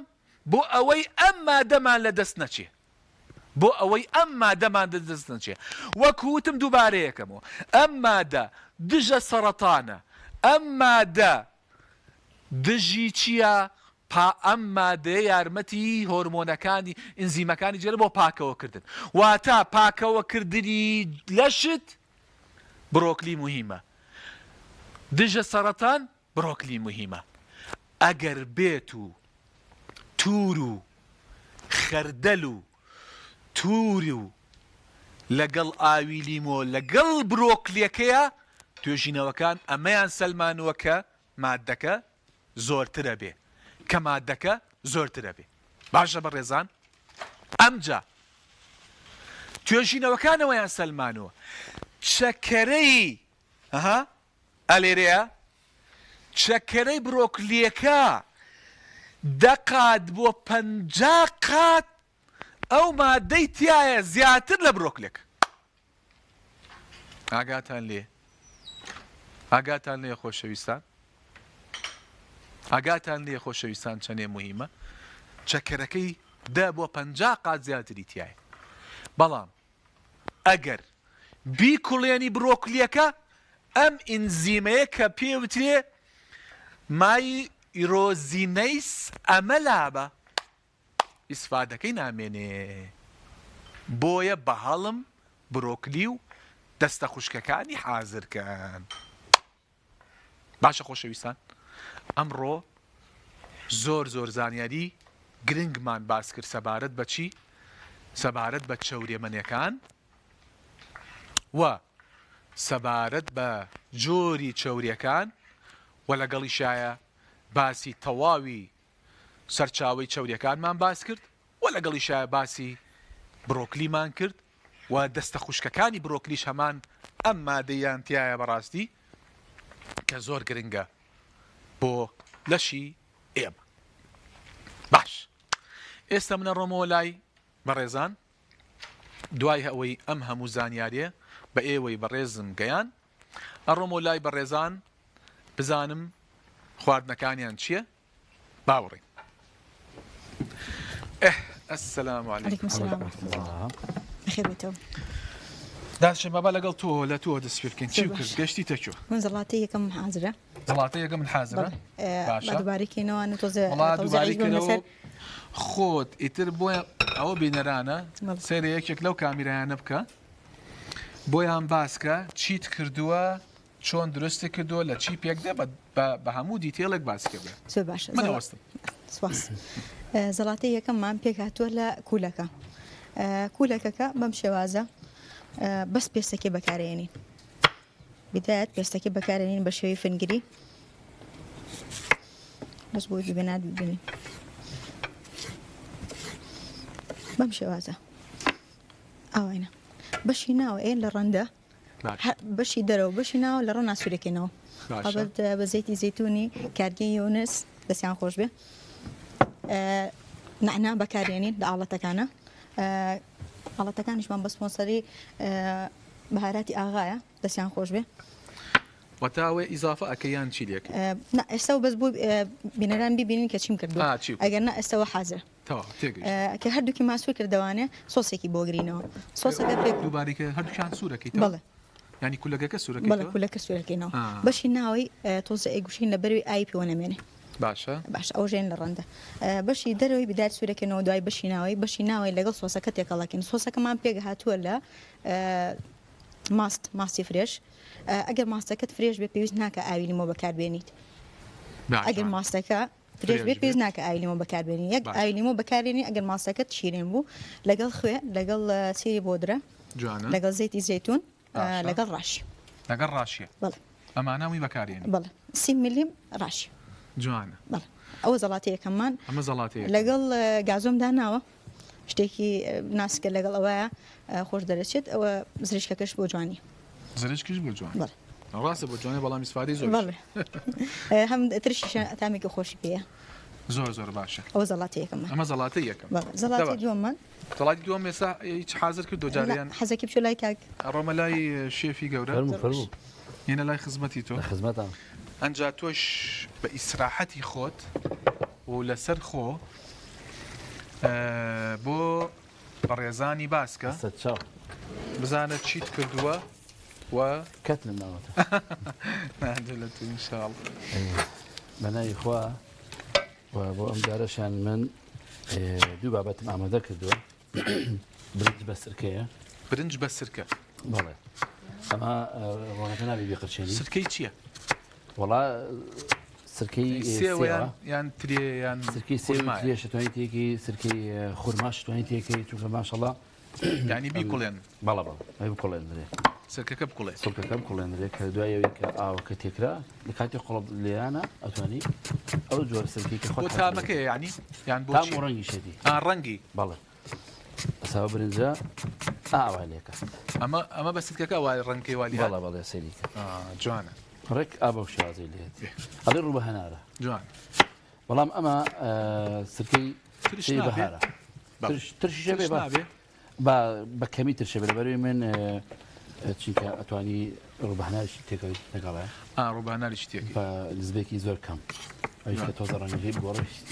بۆ ئەوەی ئەم مادەمان لە دەست نەچێ وەکوتم دووبارەیەکەمەوە ئەم مادە دژە سەرەتانە ئەم مادە دژی چییە؟ ئەم مادەیە یارمەتی هۆرمۆنەکانی ئینزیمەکانی جێرە بۆ پاکەوەکردن واتە پاکەوەکردنی لەشت برۆکلی مهمە دژە سەرەتان برۆکلی مهمە ئەگەر بێت و توور و خەردەل و توور و لەگەڵ ئاوی لیمۆ لەگەڵ برۆکلیەکەیە توێژینەوەکان ئەمەیان سەلمانوە کە مادەکە زۆرترە بێ باشە بەڕێزان ئەمجا توێژینەوەکانەوەیان سەلمانەوە چەکەرەی ئەلێرەیە چەکەرەی برۆکلیەکە دەقات بۆ 50 قات ئەو مادەی تایە زیاتر لە برۆکلێک. ئاگاتان لێ خۆشەویستان، ئاگاتان لێ خۆشەویستان چەندێ مهمە چەکەرەکەی دا بۆ 50 قات زیاتری تایە. بەڵام ئەگەر بیکوڵێنی برۆکلیەکە ئەم ئینزیمەیە کە پێوترێ مای ئیرۆزینەیس ئەمە لابە ئیسفادەکەی نامێنێ. بۆیە بە هەڵم برۆکلی و دەستە خوشکەکانی حازرکەن. باشە خۆشەویستان، ئەمڕۆ زۆر زانیاری گرنگمان باس کرد سەبارەت بە چی؟ سەبارەت بە چەورێمەنیەکان و سەبارەت بە جۆری چەوریەکان و لەگەڵیشایە باسی تەواوی سەرچاوی چەوریەکانمان باس کرد و لەگەڵیشایە باسی برۆکلیمان کرد و دەستە خوشکەکانی برۆکلیش هەمان ئەم مادەیان تایە بەڕاستی کە زۆر گرنگە بۆ لەشی ئێمە. باش، ئێستا منە ڕۆمەوە لای بەڕێزان دوای ئەوەی ئەم هەموو زانیاریە بە ئێوەی بەڕێزم گەیان ئەڕۆمەوە لای بەڕێزان بزانم خواردنەکانیان چییە باوەڕێن. ئەسسەلام عەلەیکم. بخێر بێتەوە. داچێ بابا لەگەڵ تۆ لە تۆ دەست پێ بکەین. چی کرد گەشتی تەکوێ؟ من زەڵاتەی یەکەم حازرە. زەڵاتەی یەکەم من حازرە. باشە دووبارەکەینەوە تۆزە دووبارەکەینەوە خۆت ئیتر بۆیە ئەوە بینەرانە سەیرە یەکێک لەو کامیرایانە بکە بۆیان باسکە چیت کردووە چۆن دروستی کردووە لە چی پێک دێ بە هەموو دیتێڵێک باسکە بێ. زۆر باشە منەوەستم. سواس. زەڵاتەی یەکەممان پێک هاتووە لە کولەکە. کولەکەکە بەم شێوازە بەس پێستەکەی بەکارێنین. بدایەت پێستەکەی بەکارێنین بە شێوەی فنگری بەس بۆی ببێنات ببینین بەم شێوازە ئەوەینە بەشی ناوە ئێ لە ڕەندە بەشی دەرەوە بەشی ناوە لە ڕەنا سوورەکەینەوە ئەبەت بە زەیتی زەیتونی کارگەی یۆنس دەستیان خۆش بێ نعنا بەکارێنین لە ئاڵەتەکانە ئاڵەتەکانیشمان بە سپۆنسەری بەهاراتی ئاغایە دەستیان خۆش بێ وەتاوێ ئیزافە ئەکەیان چی لێک ئێستا بەس بوو بینەران ببینین کە چیم کردو ئەگەر نا ئێستەوە حازر کە هەردووکی ماسوور کردوانێ سۆسێکی بۆ گرینەوە سۆسەکە پێ دووبارێکە هەردووکیان سوورەکەی بەڵێ ینی کولەکەکە سوورەکەی بەڵێ کولەکە سوورەکەینەوە بەشی ناوەی تۆزە ئەیگوشین لە بەروی ئای پێوە نەمێنێ باشە باش ئەو ژێن لە ڕەندە بەشی دەرەوەی بدار سوورەکەنەوە دوای بەشی ناوەی لەگەڵ سۆسەکە تێکەڵاکەین سۆسەکەمان پێک هاتووە لە ماستی فرێش ئەگەر ماستەکەت فرێش بێ پێویست ناکە ئاوی لیمۆ بەکاربێنیت ئەگەر ماستەکە فرێش بێ پێویست ناکە ئاوی لیمۆ بەکاربێنی یەک ئاوی لیمۆ بەکارێنی ئەگەر ماستەکەت شیرین بوو لەگەڵ خوێ لەگەڵ سێری بۆدرە لەگەڵ زەیتی زەیتون لەگەڵ ڕاشی لەگەڵ ڕاشیە بەڵێ ئەمانەوەی بەکارێنی بەڵێ 30 میلیم ڕاشی جوانە بەڵێ ئەوە زەڵاتی یەکەممان ئەمە زەڵاتی لەگەڵ گازۆم داناوە شتێکی ناسکە لەگەڵ ئەوەیە خۆش دەرەچێت ئەوە زریشکەکەش بۆ جوانی زریشکش بۆ جوان ڕاستە بۆ جوانێ بەڵام میسفادی زۆر هەم ترشیش ئەتامێکی خۆشی پێەیە زۆر باشە ئەوە زەڵاتی یەکەمە ئەمە زەڵاتی یەکەم زەڵاتی دووەممان زەڵاتی دووەم ێستا هیچ حازر کرد دۆجاریان حەزەکی بچۆ لای کاک ئەڕۆمە لای شێفی گەورە یەنە لای خزمەتی تۆ خزمەتە ئەنجا تۆش بە ئیسراحەتی خۆت و لەسەر خۆ بۆ بەڕێزانی باسکە بزانە چیت کردووە و کەت نەماوەتە نادە تو ئینشاڵ بەناوی خوا و بۆ ئەم جارەشان من دوو بابەتم ئامادە کردووە برنج بە سرکەیە برنج بە سرکە بەڵێ ئەمە ڕۆنەکە نابی بێقرچێنی سرکەی چییە؟ وەڵا سرکەی سێوەیان یان ترێ یان سرکەی سێ شتوانی تێکی سرکەی خورماش شتوانی تێکی چونکە ماشەڵڵا یعنی بیکوڵێن بەڵە بەڵ بکوڵێن درێ سەرکەکە بکوڵێ سڵکەکەم کوڵێنرێت کە دوایەوەی کە ئاوەکە تێکرا لە کاتی قوڵب لێیانە ئەتوانی ئەو جۆرە سەرکی کە بۆ خۆ تامەکە یعنی یان تام بۆ و ڕەنگی شێتی ڕەنگی بەڵێ ئەساوە برنجە ئاوا لێکە ئەمە بە سرکەکە وای ڕەنگی والی بەڵە بەڵێ سەریکە جوانە ڕێک ئابە و شازی لێت ئەڵێ ڕوو بە هەنارە جوان بەڵام ئەمە سرکەی بەهارە ترشیشە بێ بە کەمی ترشە بێ لەبەروی من چینکە ئەتوانی ڕووبەهناریشی تێکەوەی لەگەڵە ڕووباناری شتێک بە نزبێکی زۆر کەم ئەوش کە تۆزە ڕەنگەی گۆڕشت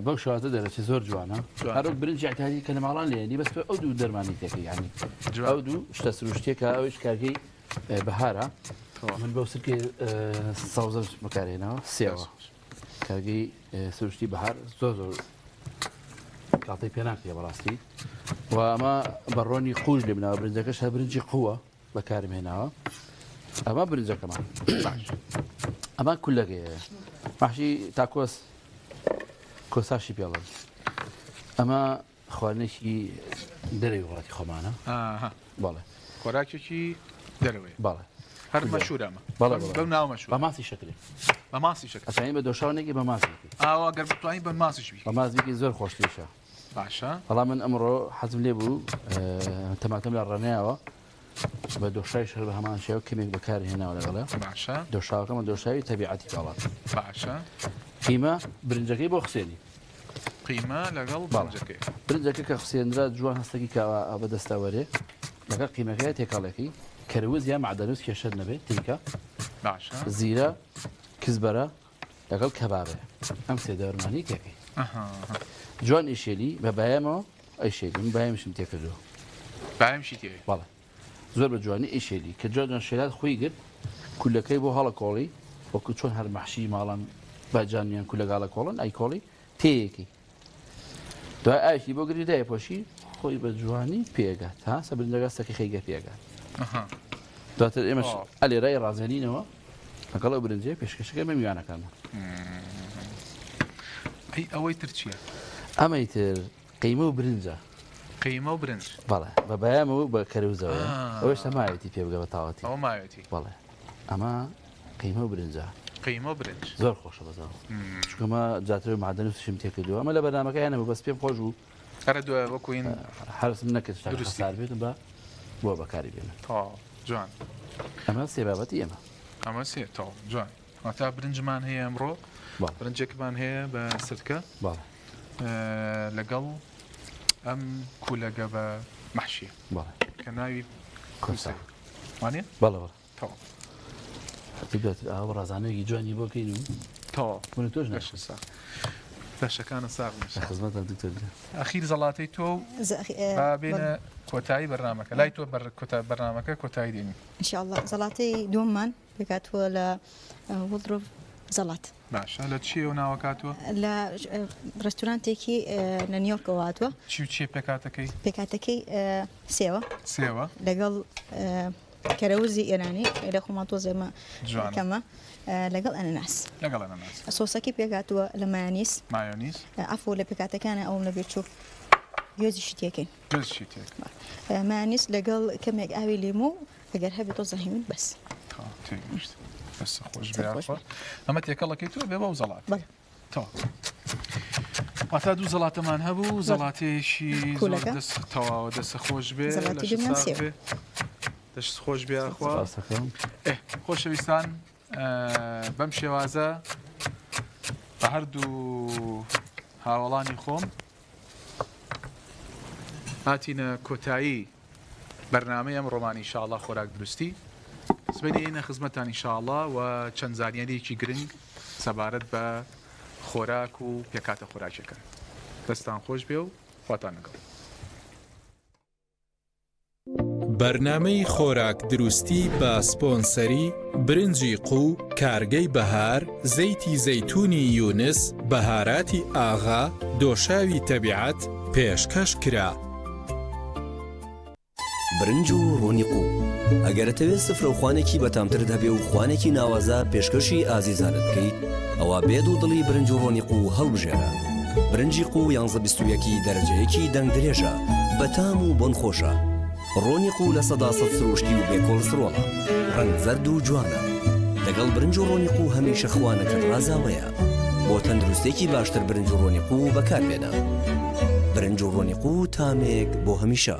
بەو شوازە دەرەچێت زۆر جوانە هەرۆک برنج اعتیادی کە لە ماڵان لێنی بەس ئەو دوو دەرمانی تێکەکە یعنی ئەو دوو شتە سروشتێکە ئەوش کارگەی بەهارە من بەو سرکێ سەوزە بەکارێنەوە سێوە کارگەی سروشتی بەهار زۆر زۆر کاتەی پێ ناکرێ بەڕاستی و ئەمە بەڕۆنی قوژ لێ بناوە برنجەکەش هە برنجی قووە بەکارم هێناوە ئەمە برنجەکەمان ئەمە کولەکەیە ماشی تاکۆس کۆساشی پێڵم ئەمە خواردنێکی دەرەوی وڵاتی خۆمانە بەڵێ خۆراکێکی دەرەوەی بەڵێ هەر مەشهورەمە بەڵێ ناو مەشهور بە ماسی شکرێ بە ماسی شکر ئەتوانین بە دۆشاونێکی بە ماسێکی ئاوا گەر بتوانین بە ماسیش بی بە مازێکی زۆر خۆشتیشە باشە بەڵام من ئەمڕۆ حەزم لێ بوو تەماتەم لە ڕێنەیەوە بە دۆشای شەر بە هەمان شێوە کەمێک بەکارهێناوە لەگەڵە باشە دۆشاوەکەمە دۆشاوی تەبیعەتی کاڵات باشە قیمە برنجەکەی بۆ خسێنی قیمە لەگەڵ برنجەکەی برنجەکە کە خسێنرا جوان هەستێکی کاوە بە دەستاوەرێ لەگەڵ قیمەکەی تێکاڵێکی کەروز یا معدەنوس کێشەر نەبێت تیکە باشە زیرە کزبەرە لەگەڵ کەبابێ ئەم سێ دەورمانی تێکەی جوان ئیشێلی بە بایەمەوە ئەیشێلی من بایەمشم تێکردووە باەمشی تێ بەڵێ زۆر بە جوانی ئیشێلی کە جوان شێلات خۆی گرت کولەکەی بۆ هەڵە کۆڵی وەکو چۆن هەر مەحشی ماڵان باجانیان کولەگاڵە کۆڵن ئەی کۆڵی تەیەکی دوای ئاوی بۆ گری دای پۆشی خۆی بە جوانی پێگات تا سە برنجەکە سەکی خەیگە پێگات دواتر ئێمەش ئەلێرای ڕازێنینەوە لەگەڵ ئەو برنجێ پێشکەشەکە مە میوانەکانمە ئەی ئەوەی تر چییە؟ ئەمەی تر قیمە و برنجە قیمە و برنج بەڵێ بە بەیامەوە بە کەروزەوە ئەوەش تەمایەتی پێ بگە بە تاوەتی ئەو ماوێتی بەڵێ ئەمە قیمە و برنجە قیمە و برنج زۆر خۆشە بەزەوە چکەمە جاتەوە معدەن و سوشم تێکردووە ئەمە لە بەرنامەکە یانەوە بەس پێم خۆش بوو هەرە دوای وەکوین هەرسم نەکرد سار بێتم بە بۆ بەکاری بێنن جوان ئەمە سێبابەتی ئێمە ئەمە سێ تاو جوان هەتا برنجمان هەیە ئەمڕۆ برنجێکمان هەیە بە سرکە باڵێ لەگەڵ ئەم کولەگە بە مەحشیە باڵێ کە ناوی کۆسا وانێ بەڵێ بەڵێ تاو ئەو ڕازانەیەکی جوانی بۆکەین و تاو تۆش بەشەکانە ساغ خزمەتە دکتۆر ئەخیر زەڵاتەی تۆ بابێنە کۆتایی بەرنامەکە لای تۆ بەرنامەکە کۆتایی دێنی انشاءله زەڵاتەی دوممان پێکاتوە لە وڵدرۆڤ زەڵات باشە لە چی و ناوەکاتوە لە ڕستورانتێکی لە نیویۆرکەوە هاتووە چی پێکاتەکەی پێکاتەکەی سێوە لەگەڵ کەرەوزی ئێرانی لە خۆمان تۆزێمە کەمە لەگەڵ ئەنەناس سۆسەکی پێکاتووە لە مایۆنیز ئەفۆ لە پێکاتەکانە ئەوم لە بێچوو گۆزی شتێکین مایۆنیز لەگەڵ کەمێک ئاوی لیمو ئەگەر هەبێت تۆ زەهیمن بەس خۆش ئەمە تێکەڵەکەی تۆ بێ بە و زەڵات تا دوو زەڵاتەمان هەبوو زەڵاتێشی تەواوە دەسە خۆش بێ دەست خۆش بێخوا خۆشەویستان بەم شێوازە بە هەردوو هاوڵانی خۆم هاتینە کۆتایی بەرنامەی ئەم ڕۆمانی ئینشاءالله خۆراک دروستی سبەینە خزمەتان ئینشاءالله و چەند زانیاریەکی گرنگ سەبارەت بە خۆراک و پێکاتە خۆراکێکە دەستان خۆش بێ و خواتان لەگەڵ بەرنامەی خۆراک دروستی بە سپۆنسەری برنجی قو، کارگەی بەهار، زەیتی زەیتونی یونس، بەهاراتی ئاغا، دۆشاوی تەبیعەت پێشکەش کرا. برنج و ڕوونی قو ئەگەرەتەوێت سفرەوخوانێکی بەتامتر هەبێ و خوانێکی ناوازە پێشکەشی ئازیزانت بکەیت ئەوە بێد و دڵی برنج و ڕۆنی قو هەڵبژێرە. برنجی قو 11 دەرەجەیەکی دەنگ درێژە بەتام و بۆن خۆشە ڕۆنیق و لە سەداسەد سروشتی و بێکۆلسترۆڵە ڕەنگ زەرد و جوانە لەگەڵ برنج و ڕۆنیق و هەمیشە خوانەکەت ڕازاوەیە بۆ تەندروستێکی باشتر برنج و ڕۆنیق و بەکاربێنە برنج و ڕۆنیق و تامێک بۆ هەمیشە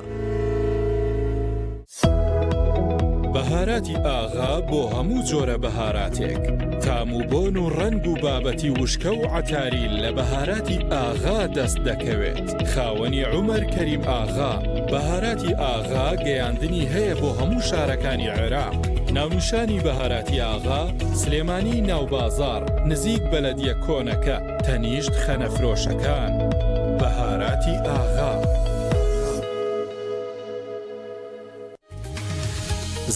بەهاراتی ئاغا بۆ هەموو جۆرە بەهاراتێک تام و بۆن و ڕەنگ و بابەتی وشکە و عەتاری لە بەهاراتی ئاغا دەست دەکەوێت خاوەنی عومەر کەریم ئاغا بەهاراتی ئاغا گەیاندنی هەیە بۆ هەموو شارەکانی عێراق ناونیشانی بەهاراتی ئاغا سلێمانی ناوبازار نزیک بەلەدیە کۆنەکە تەنیشت خەنەفرۆشەکان بەهاراتی ئاغا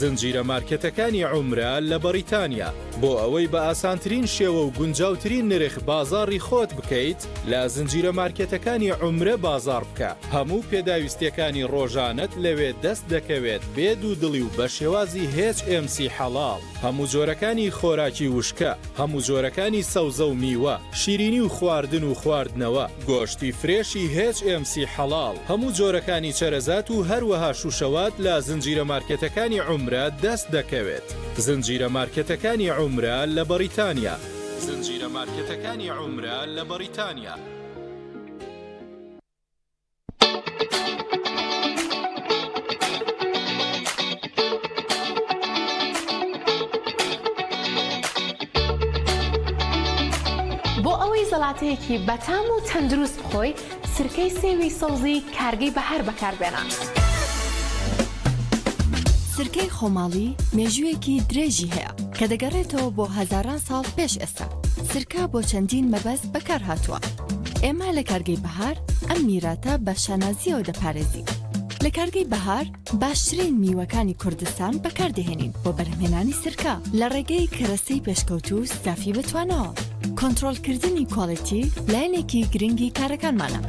زنجیرە مارکێتەکانی عومرە لە بەریتانیا بۆ ئەوەی بە ئاسانترین شێوە و گونجاوترین نرخ بازاڕی خۆت بکەیت لە زنجیرە مارکێتەکانی عومرە بازار بکە هەموو پێداویستیەکانی ڕۆژانت لەوێ دەست دەکەوێت بێ دوو دڵی و بە شێوازی HMC حەڵاڵ هەموو جۆرەکانی خۆراکی وشکە هەموو جۆرەکانی سەوزە و میوە شیرینی و خواردن و خواردنەوە گۆشتی فرێشی HMC حەڵاڵ هەموو جۆرەکانی چەرەزات و هەروەها شوشەوات لە زنجیرە مارکێتەکانی عومرە دەست دەکەوێت زنجیرە مارکێتەکانی عومرە لە بەریتانیا زنجیرە مارکێتەکانی عومرە لە بەریتانیا بۆ ئەوەی زەڵاتەیەکی بەتام و تەندروست بخۆی سرکەی سێوی سەوزی کارگەی بەهار بەکاربێنە سرکەی خۆماڵی مێژوویەکی درێژی هەیە کە دەگەڕێتەوە بۆ هەزاران ساڵ پێش ئێستا سرکە بۆ چەندین مەبەست بەکار هاتووە ئێمە لە کارگەی بەهار ئەم میراتە بە شانازیەوە دەپارێزی لە کارگەی بەهار باشترین میوەکانی کوردستان بەکاردەهێنین بۆ بەرهێنانی سرکە لە ڕێگەی کەرەستەی پێشکەوت و ستافی بتوانەوە کۆنتڕۆلکردنی کۆڵیتی لایەنێکی گرنگی کارەکانمانە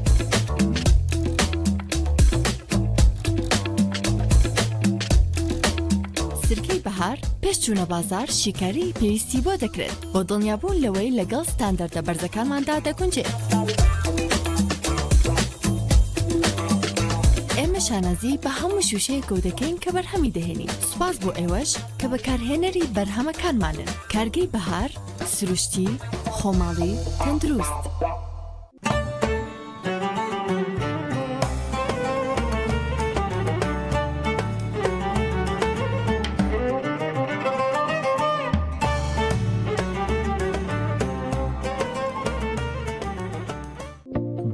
سرکەی بەهار پێش چوونە بازار شیکاری پێویستی بۆ دەکرێت بۆ دڵنیابوون لەوەی لەگەڵ ستاندەردە بەرزەکانماندا دەگونجێت ئێمە شانازی بە هەموو شوشەیەک و دەکەین کە بەرهەمی دەهێنین سوپاس بۆ ئێوەش کە بەکارهێنەری بەرهەمەکانمانن کارگەی بەهار سروشتی خۆماڵی تەندروست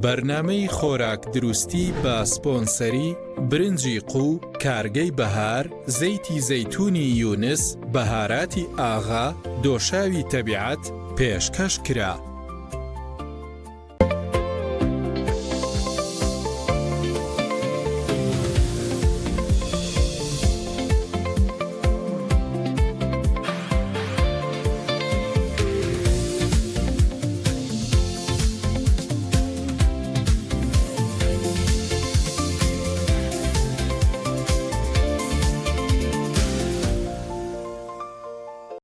بەرنامەی خۆراک دروستی بە سپۆنسەری برنجی قو کارگەی بەهار زەیتی زەیتونی یونس بەهاراتی ئاغا دۆشاوی تەبیعەت پێشکەش کرا.